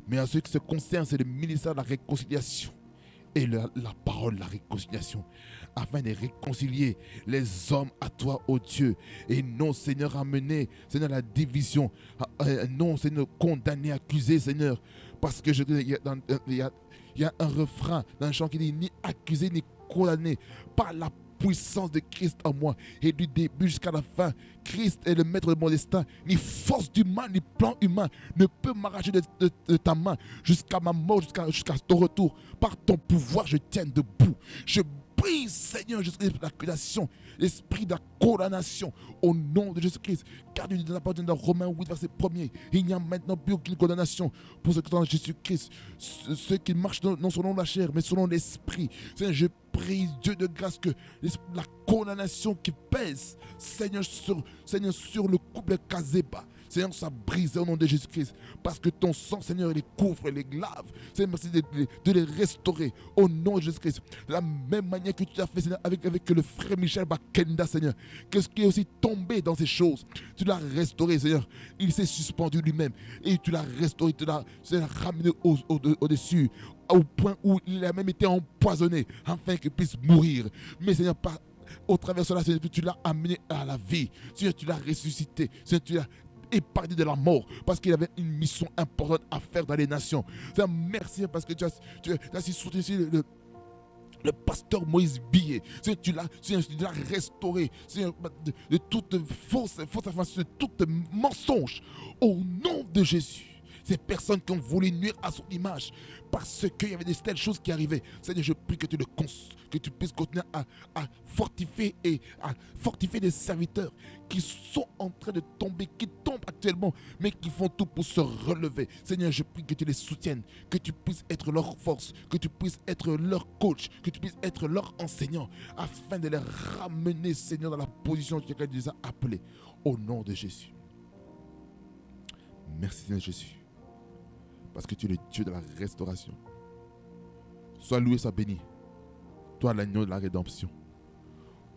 Mais à ceux qui se concernent, c'est le ministère de la réconciliation et la parole, la réconciliation, afin de réconcilier les hommes à toi, ô Dieu, et non, Seigneur, amener, Seigneur, la division, non, Seigneur, condamner, accuser, Seigneur, parce que il y a un refrain dans un chant qui dit ni accusé ni condamné par la puissance de Christ en moi. Et du début jusqu'à la fin, Christ est le maître de mon destin. Ni force du mal, ni plan humain ne peut m'arracher de ta main jusqu'à ma mort, jusqu'à ton retour. Par ton pouvoir, je tiens debout. Je brise, Seigneur, jusqu'à l'accusation, l'esprit de la condamnation au nom de Jésus-Christ. Car tu dis dans la parole de Romains 8, verset 1er, il n'y a maintenant plus aucune condamnation pour ceux qui sont en Jésus-Christ, ceux qui marchent non selon la chair, mais selon l'esprit. Seigneur, je prie, Dieu de grâce, que la condamnation qui pèse, Seigneur, sur le couple Kazeba, Seigneur, ça brise au nom de Jésus-Christ. Parce que ton sang, Seigneur, les couvre, les lave. Seigneur, merci de les restaurer au nom de Jésus-Christ. De la même manière que tu as fait, Seigneur, avec le frère Michel Bakenda, Seigneur. Qu'est-ce qui est aussi tombé dans ces choses? Tu l'as restauré, Seigneur. Il s'est suspendu lui-même. Et tu l'as restauré, tu l'as ramené au-dessus. Au point où il a même été empoisonné, afin qu'il puisse mourir. Mais Seigneur, au travers de cela, Seigneur, tu l'as amené à la vie. Seigneur, tu l'as ressuscité. Seigneur, tu l'as épargné de la mort, parce qu'il avait une mission importante à faire dans les nations. Seigneur, merci parce que tu as soutenu le pasteur Moïse Billet. Seigneur, tu l'as restauré, Seigneur, de toute fausse information, de tout mensonge. Au nom de Jésus. Ces personnes qui ont voulu nuire à son image parce qu'il y avait de telles choses qui arrivaient. Seigneur, je prie que tu puisses continuer à fortifier des serviteurs qui sont en train de tomber, qui tombent actuellement, mais qui font tout pour se relever. Seigneur, je prie que tu les soutiennes, que tu puisses être leur force, que tu puisses être leur coach, que tu puisses être leur enseignant, afin de les ramener, Seigneur, dans la position que tu les as appelés. Au nom de Jésus. Merci, Seigneur Jésus. Parce que tu es le Dieu de la restauration. Sois loué, sois béni. Toi, l'agneau de la rédemption.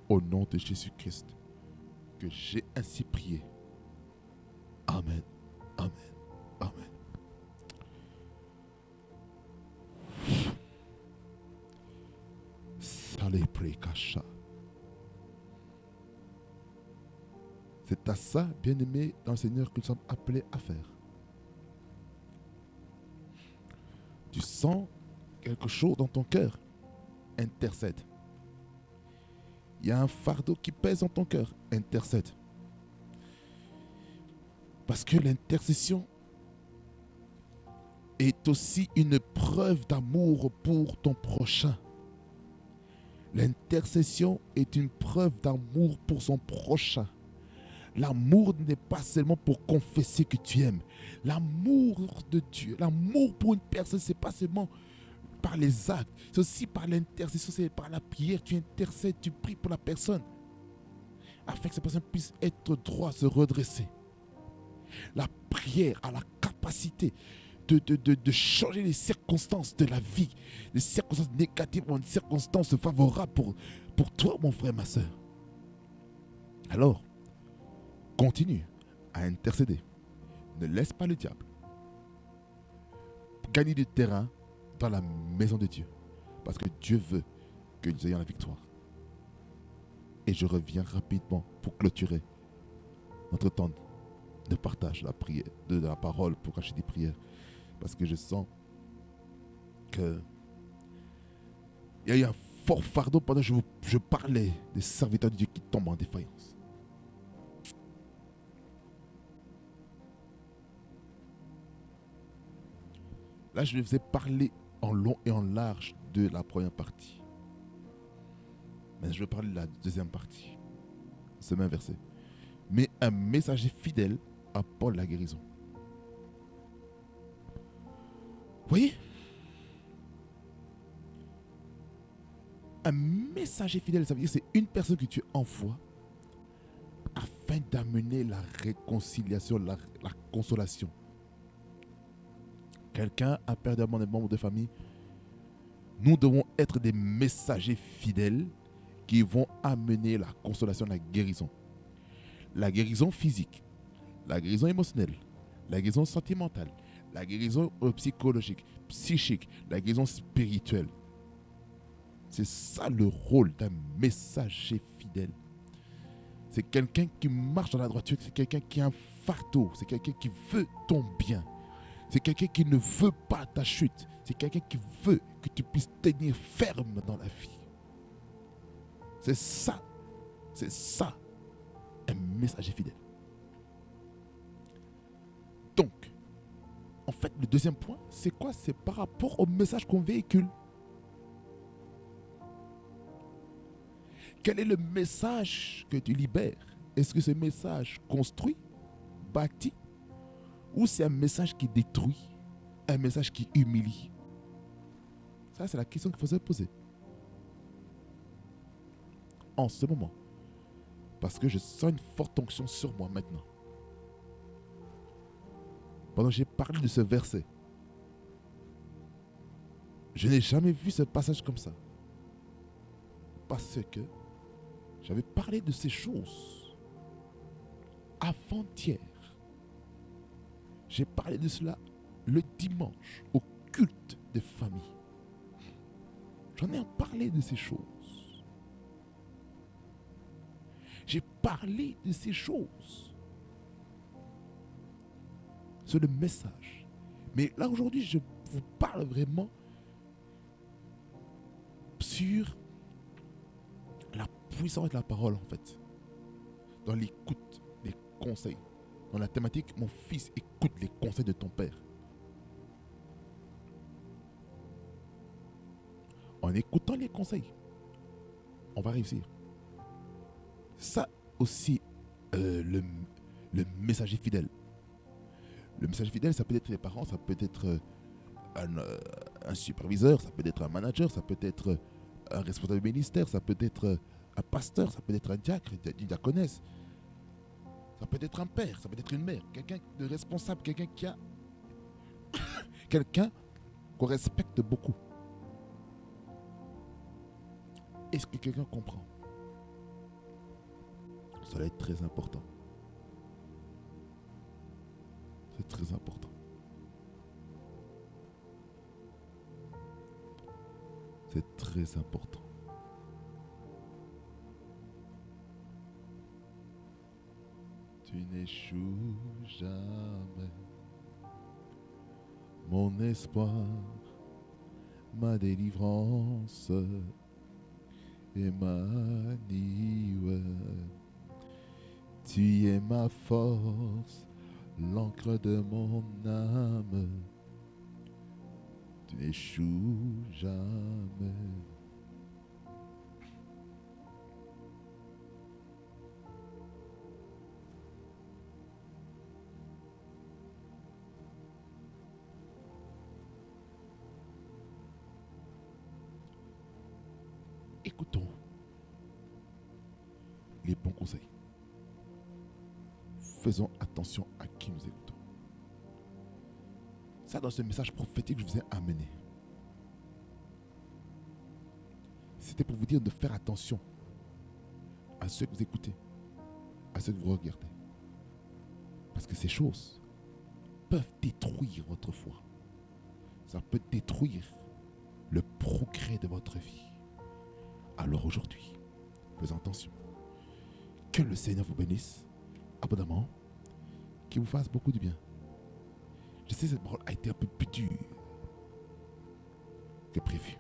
Au nom de Jésus-Christ, que j'ai ainsi prié. Amen. Amen. Amen. Salé Prekacha. C'est à ça, bien-aimé dans le Seigneur, que nous sommes appelés à faire. Tu sens quelque chose dans ton cœur, intercède. Il y a un fardeau qui pèse dans ton cœur, intercède. Parce que l'intercession est aussi une preuve d'amour pour ton prochain. L'intercession est une preuve d'amour pour son prochain. L'amour n'est pas seulement pour confesser que tu aimes. L'amour de Dieu, l'amour pour une personne, ce n'est pas seulement par les actes. C'est aussi par l'intercession, c'est par la prière. Tu intercèdes, tu pries pour la personne, afin que cette personne puisse être droit, se redresser. La prière a la capacité de changer les circonstances de la vie, les circonstances négatives en circonstances favorables pour toi, mon frère, ma soeur. Alors, continue à intercéder. Ne laisse pas le diable gagner du terrain dans la maison de Dieu. Parce que Dieu veut que nous ayons la victoire. Et je reviens rapidement pour clôturer notre temps de partage de la prière, de la parole pour cacher des prières. Parce que je sens que il y a eu un fort fardeau pendant que je parlais des serviteurs de Dieu qui tombent en défaillance. Là, je vous ai parlé en long et en large de la première partie. Mais je vais parler de la deuxième partie. Ce même verset. Mais un messager fidèle apporte la guérison. Vous voyez? Un messager fidèle, ça veut dire que c'est une personne que tu envoies afin d'amener la réconciliation, la consolation. Quelqu'un a perdu un membre de famille. Nous devons être des messagers fidèles qui vont amener la consolation, la guérison. La guérison physique, la guérison émotionnelle, la guérison sentimentale, la guérison psychologique, psychique, la guérison spirituelle. C'est ça le rôle d'un messager fidèle. C'est quelqu'un qui marche dans la droiture, c'est quelqu'un qui a un fardeau, c'est quelqu'un qui veut ton bien. C'est quelqu'un qui ne veut pas ta chute. C'est quelqu'un qui veut que tu puisses tenir ferme dans la vie. C'est ça, un messager fidèle. Donc, en fait, le deuxième point, c'est quoi? C'est par rapport au message qu'on véhicule. Quel est le message que tu libères? Est-ce que ce message construit, bâtit, ou c'est un message qui détruit, un message qui humilie? Ça, c'est la question qu'il faut se poser. En ce moment. Parce que je sens une forte onction sur moi maintenant. Pendant que j'ai parlé de ce verset, je n'ai jamais vu ce passage comme ça. Parce que j'avais parlé de ces choses avant-hier. J'ai parlé de cela le dimanche au culte des familles. J'en ai parlé de ces choses. J'ai parlé de ces choses. C'est le message. Mais là aujourd'hui, je vous parle vraiment sur la puissance de la parole en fait. Dans l'écoute des conseils. Dans la thématique, mon fils, écoute les conseils de ton père. En écoutant les conseils, on va réussir. Ça aussi, le messager fidèle. Le messager fidèle, ça peut être les parents, ça peut être un superviseur, ça peut être un manager, ça peut être un responsable du ministère, ça peut être un pasteur, ça peut être un diacre, une diaconesse. Ça peut être un père, ça peut être une mère, quelqu'un de responsable, quelqu'un qui a... quelqu'un qu'on respecte beaucoup. Est-ce que quelqu'un comprend? Ça va être très important. C'est très important. C'est très important. Tu n'échoues jamais. Mon espoir, ma délivrance, Emmanuel. Tu es ma force, l'encre de mon âme. Tu n'échoues jamais. Écoutons les bons conseils. Faisons attention à qui nous écoutons. Ça, dans ce message prophétique que je vous ai amené, c'était pour vous dire de faire attention à ceux que vous écoutez, à ceux que vous regardez. Parce que ces choses peuvent détruire votre foi. Ça peut détruire le progrès de votre vie. Alors aujourd'hui, faisons attention. Que le Seigneur vous bénisse abondamment, qu'il vous fasse beaucoup de bien. Je sais que cette parole a été un peu plus dure que prévu.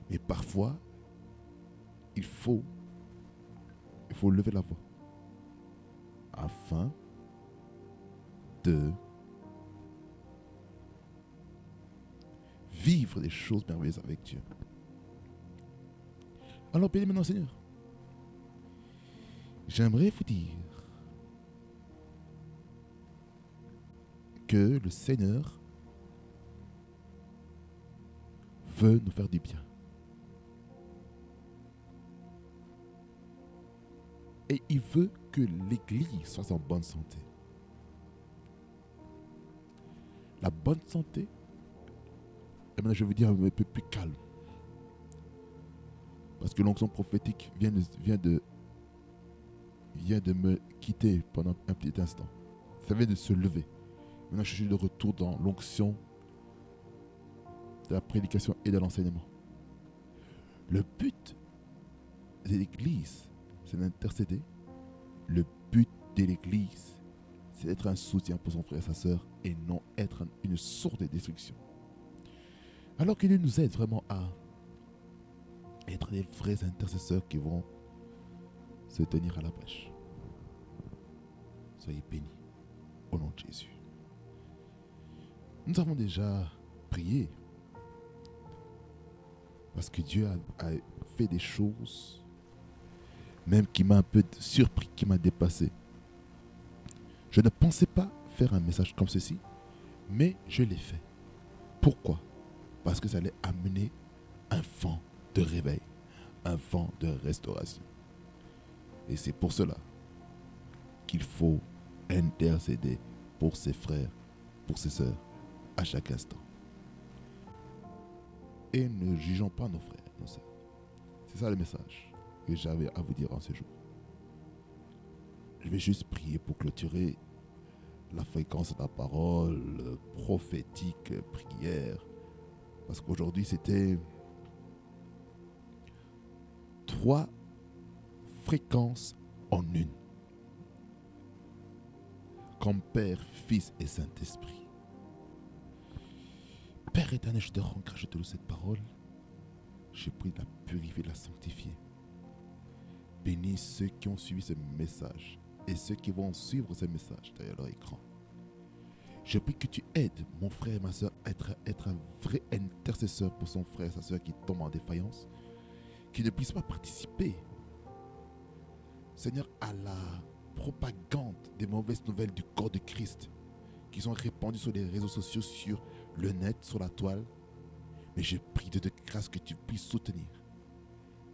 Mais parfois, il faut lever la voix afin de vivre des choses merveilleuses avec Dieu. Alors, bénis maintenant, Seigneur. J'aimerais vous dire que le Seigneur veut nous faire du bien. Et il veut que l'Église soit en bonne santé. La bonne santé, et maintenant je veux dire un peu plus calme. Parce que l'onction prophétique vient de me quitter pendant un petit instant. Ça vient de se lever. Maintenant, je suis de retour dans l'onction de la prédication et de l'enseignement. Le but de l'Église, c'est d'intercéder. Le but de l'Église, c'est d'être un soutien pour son frère et sa sœur et non être une source de destruction. Alors que Dieu nous aide vraiment à être des vrais intercesseurs qui vont se tenir à la brèche. Soyez bénis au nom de Jésus. Nous avons déjà prié parce que Dieu a fait des choses même qui m'a un peu surpris, qui m'a dépassé. Je ne pensais pas faire un message comme ceci, mais je l'ai fait. Pourquoi? Parce que ça allait amener un vent de réveil, un vent de restauration. Et c'est pour cela qu'il faut intercéder pour ses frères, pour ses sœurs, à chaque instant. Et ne jugeons pas nos frères, nos sœurs. C'est ça le message que j'avais à vous dire en ce jour. Je vais juste prier pour clôturer la fréquence de la parole prophétique, prière. Parce qu'aujourd'hui, c'était 3 fréquences en une. Comme Père, Fils et Saint-Esprit. Père éternel, je te rends grâce, je te loue cette parole. Je prie de la purifier, de la sanctifier. Bénis ceux qui ont suivi ce message et ceux qui vont suivre ce message derrière leur écran. Je prie que tu aides mon frère et ma soeur à être un vrai intercesseur pour son frère et sa soeur qui tombe en défaillance, qui ne puisse pas participer, Seigneur, à la propagande des mauvaises nouvelles du corps de Christ qui sont répandues sur les réseaux sociaux, sur le net, sur la toile. Mais je prie de ta grâce que tu puisses soutenir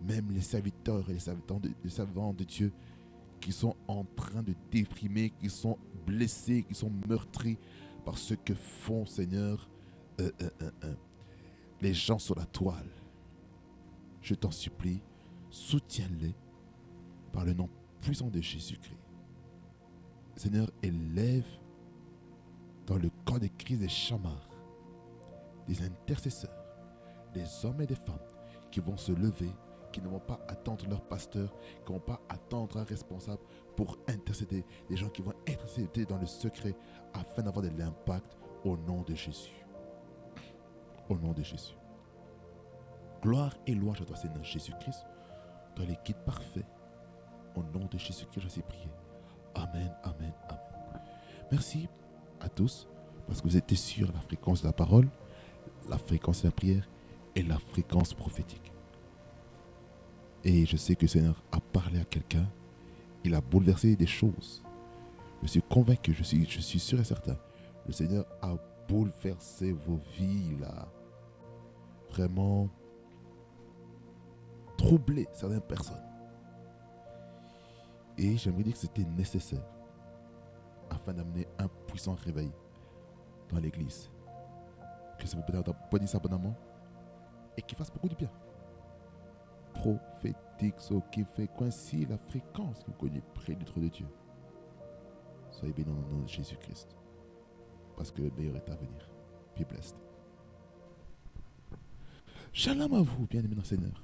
même les serviteurs et les servants de Dieu qui sont en train de déprimer, qui sont blessés, qui sont meurtris par ce que font, Seigneur, les gens sur la toile. Je t'en supplie, soutiens-les par le nom puissant de Jésus-Christ. Seigneur, élève dans le corps de Christ des chamards, des intercesseurs, des hommes et des femmes qui vont se lever, qui ne vont pas attendre leur pasteur, qui ne vont pas attendre un responsable pour intercéder, des gens qui vont intercéder dans le secret afin d'avoir de l'impact au nom de Jésus. Au nom de Jésus. Gloire et louange à toi, Seigneur Jésus-Christ, toi les guides parfaits. Au nom de Jésus-Christ, je sais prier. Amen, amen, amen. Merci à tous parce que vous étiez sur la fréquence de la parole, la fréquence de la prière et la fréquence prophétique. Et je sais que le Seigneur a parlé à quelqu'un. Il a bouleversé des choses. Je suis convaincu, je suis sûr et certain. Le Seigneur a bouleversé vos vies. Il a vraiment troublé certaines personnes. Et j'aimerais dire que c'était nécessaire afin d'amener un puissant réveil dans l'église. Que ça vous bénisse abondamment et qu'il fasse beaucoup de bien. Prophétique, ce qui fait coïncider la fréquence que vous connaissez près du trône de Dieu. Soyez bénis dans le nom de Jésus-Christ. Parce que le meilleur est à venir. Be blessed. Shalom à vous, bien-aimés dans le Seigneur.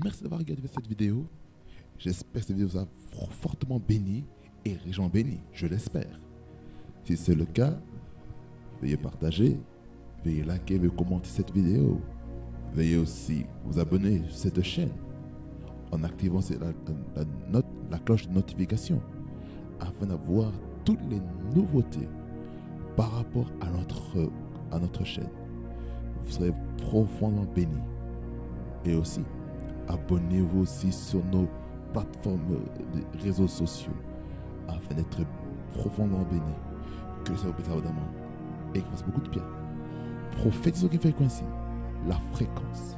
Merci d'avoir regardé cette vidéo. J'espère que cette vidéo vous a fortement béni et région béni. Je l'espère. Si c'est le cas, veuillez partager, veuillez liker, veuillez commenter cette vidéo. Veuillez aussi vous abonner à cette chaîne en activant la cloche de notification afin d'avoir toutes les nouveautés par rapport à notre chaîne. Vous serez profondément bénis. Et aussi, abonnez-vous aussi sur nos plateformes de réseaux sociaux afin d'être profondément bénis. Que ça vous plaise abondamment et qu'il fasse beaucoup de bien. Prophétisez ce qui fait coïncider la fréquence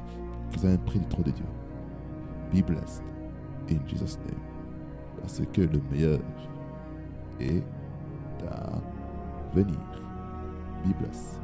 que vous avez pris du trône de Dieu. Be blessed in Jesus' name. Parce que le meilleur est à venir. Be blessed.